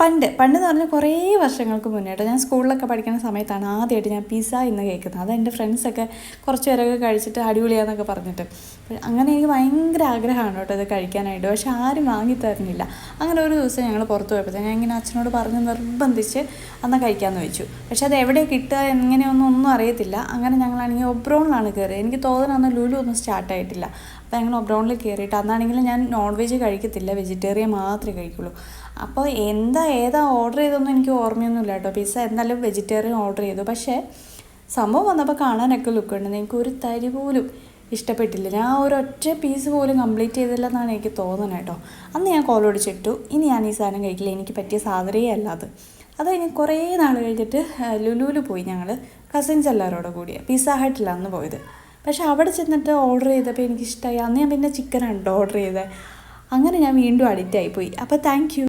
പണ്ടെന്ന് പറഞ്ഞാൽ കുറേ വർഷങ്ങൾക്ക് മുന്നേ കേട്ടോ, ഞാൻ സ്കൂളിലൊക്കെ പഠിക്കുന്ന സമയത്താണ് ആദ്യമായിട്ട് ഞാൻ പിസ്സ ഇന്ന് കേൾക്കുന്നത്. അത് എൻ്റെ ഫ്രണ്ട്സൊക്കെ കുറച്ച് പേരൊക്കെ കഴിച്ചിട്ട് അടിപൊളിയാന്നൊക്കെ പറഞ്ഞിട്ട്, അങ്ങനെ എനിക്ക് ഭയങ്കര ആഗ്രഹമാണ് കേട്ടോ ഇത് കഴിക്കാനായിട്ട്. പക്ഷെ ആരും വാങ്ങി തരുന്നില്ല. അങ്ങനെ ഒരു ദിവസം ഞങ്ങൾ പുറത്ത് പോയപ്പോഴത്തേക്ക് ഞാൻ ഇങ്ങനെ അച്ഛനോട് പറഞ്ഞ് നിർബന്ധിച്ച് എന്നാൽ കഴിക്കാമെന്ന് വെച്ചു. പക്ഷെ അത് എവിടെ കിട്ടുക എങ്ങനെയൊന്നും അറിയത്തില്ല. അങ്ങനെ ഞങ്ങളാണെങ്കിൽ ഒബ്രോണിലാണ് കയറിയത്. എനിക്ക് തോന്നുന്നു അന്ന് ലുലു ഒന്നും സ്റ്റാർട്ടായിട്ടില്ല. അപ്പോൾ ഞങ്ങൾ ഒബ്രോണിൽ കയറിയിട്ട്, അന്നാണെങ്കിലും ഞാൻ നോൺ വെജ് കഴിക്കത്തില്ല, വെജിറ്റേറിയൻ മാത്രമേ കഴിക്കുള്ളൂ. അപ്പോൾ ഏതാ ഓർഡർ ചെയ്തൊന്നും എനിക്ക് ഓർമ്മയൊന്നുമില്ല കേട്ടോ. പിസ്സ എന്തായാലും വെജിറ്റേറിയൻ ഓർഡർ ചെയ്തു. പക്ഷേ സംഭവം വന്നപ്പോൾ കാണാനൊക്കെ ലുക്കുണ്ട്. എനിക്ക് ഒരു തരി പോലും ഇഷ്ടപ്പെട്ടില്ല. ഞാൻ ഒരൊറ്റ പീസ് പോലും കംപ്ലീറ്റ് ചെയ്തില്ലെന്നാണ് എനിക്ക് തോന്നുന്നത് കേട്ടോ. അന്ന് ഞാൻ കോൾ ഒടിച്ചിട്ടു, ഇനി ഞാൻ ഈ സാധനം കഴിക്കില്ല, എനിക്ക് പറ്റിയ സാധനമേ അല്ല അത്. കഴിഞ്ഞ് കുറേ നാൾ കഴിഞ്ഞിട്ട് ലുലുവിൽ പോയി ഞങ്ങൾ കസിൻസ് എല്ലാവരോടും കൂടി. പിസ്സ ഹട്ടിലാണ് അന്ന് പോയത്. പക്ഷെ അവിടെ ചെന്നിട്ട് ഓർഡർ ചെയ്തപ്പോൾ എനിക്കിഷ്ടമായി. അന്ന് ഞാൻ പിന്നെ ചിക്കനാണ് കേട്ടോ ഓർഡർ ചെയ്തത്. അങ്ങനെ ഞാൻ വീണ്ടും അഡിക്റ്റ് ആയിപ്പോയി. അപ്പോൾ താങ്ക് യു.